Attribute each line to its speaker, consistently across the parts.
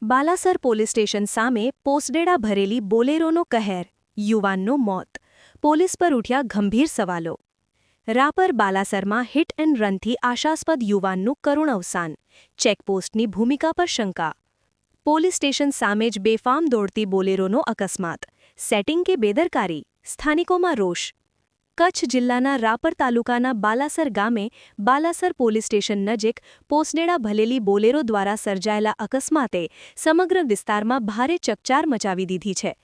Speaker 1: Balasar police station સામે પોસ્ટડેડા ભરેલી બોલેરોનો કહેર, યુવાનનું મોત. પોલીસ પર ઉઠ્યા ગંભીર સવાલો. રાપર બાલાસરમાં હિટ એન્ડ રનથી આશાસ્પદ યુવાનનું કરુણ અવસાન. ચેકપોસ્ટની ભૂમિકા પર શંકા. પોલીસ સ્ટેશન સામે જ બેફામ દોડતી બોલેરોનો અકસ્માત. સેટિંગ કે બેદરકારી? સ્થાનિકોમાં રોષ. કચ્છ જિલ્લાના રાપર તાલુકાના બાલાસર ગામે બાલાસર પોલીસ સ્ટેશન નજીક પોસ્ટડેડા ભરેલી બોલેરો દ્વારા સર્જાયેલા અકસ્માતે સમગ્ર વિસ્તારમાં ભારે ચકચાર મચાવી દીધી છે.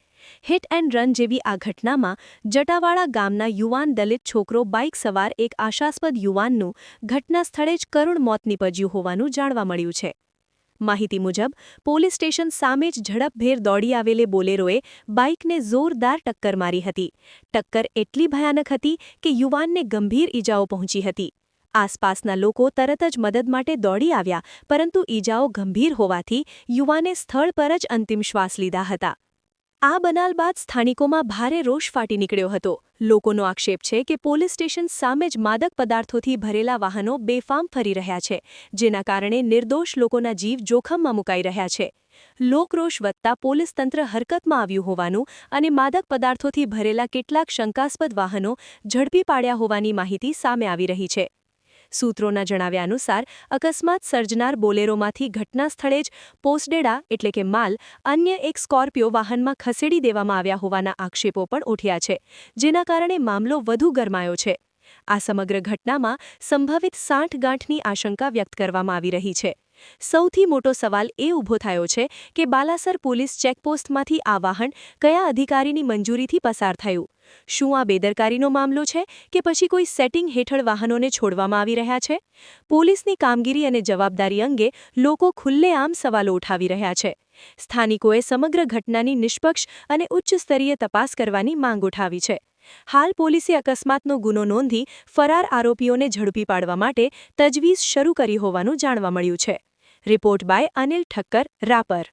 Speaker 1: હિટ એન્ડ રન જેવી આ ઘટનામાં જટાવાડા ગામના યુવાન દલિત છોકરો બાઇક સવાર એક આશાસ્પદ યુવાનનું ઘટના સ્થળે જ કરુણ મોત નીપજ્યું હોવાનું જાણવા મળ્યું છે. માહિતી મુજબ પોલીસ સ્ટેશન સામે જ ઝડપભેર દોડી આવેલે બોલેરોએ બાઇકને જોરદાર ટક્કર મારી હતી. ટક્કર એટલી ભયાનક હતી કે યુવાનને ગંભીર ઈજાઓ પહોંચી હતી. આસપાસના લોકો તરત જ મદદ માટે દોડી આવ્યા, પરંતુ ઈજાઓ ગંભીર હોવાથી યુવાને સ્થળ પર જ અંતિમ શ્વાસ લીધા હતા. આ બનાવ બાદ સ્થાનિકોમાં ભારે રોષ ફાટી નીકળ્યો હતો. લોકોનો આક્ષેપ છે કે પોલીસ સ્ટેશન સામે જ માદક પદાર્થોથી ભરેલા વાહનો બેફામ ફરી રહ્યા છે, જેના કારણે નિર્દોષ લોકોના જીવ જોખમમાં મુકાઈ રહ્યા છે. લોકરોષ વધતા પોલીસ તંત્ર હરકતમાં આવ્યું હોવાનું અને માદક પદાર્થોથી ભરેલા કેટલાક શંકાસ્પદ વાહનો ઝડપી પાડ્યા હોવાની માહિતી સામે આવી રહી છે. સૂત્રોના જણાવ્યા અનુસાર અકસ્માત સર્જનાર બોલેરોમાંથી ઘટના સ્થળે જ પોસ્ટડેડા એટલે કે માલ અન્ય એક સ્કોર્પિયો વાહનમાં ખસેડી દેવામાં આવ્યા હોવાના આક્ષેપો પણ ઉઠ્યા છે, જેના કારણે મામલો વધુ ગરમાયો છે. આ સમગ્ર ઘટનામાં સંભવિત સાંઠગાંઠની આશંકા વ્યક્ત કરવામાં આવી રહી છે. સૌથી મોટો સવાલ એ ઊભો થયો છે કે બાલાસર પોલીસ ચેકપોસ્ટમાંથી આ વાહન કયા અધિકારીની મંજૂરીથી પસાર થયું? શું આ બેદરકારીનો મામલો છે કે પછી કોઈ સેટિંગ હેઠળ વાહનોને છોડવામાં આવી રહ્યા છે? પોલીસની કામગીરી અને જવાબદારી અંગે લોકો ખુલ્લેઆમ સવાલો ઉઠાવી રહ્યા છે. સ્થાનિકોએ સમગ્ર ઘટનાની નિષ્પક્ષ અને ઉચ્ચ સ્તરીય તપાસ કરવાની માંગ ઉઠાવી છે. હાલ પોલીસે અકસ્માતનો ગુનો નોંધી ફરાર આરોપીઓને ઝડપી પાડવા માટે તજવીજ શરૂ કરી હોવાનું જાણવા મળ્યું છે. Report by Anil Thakkar, Rapar.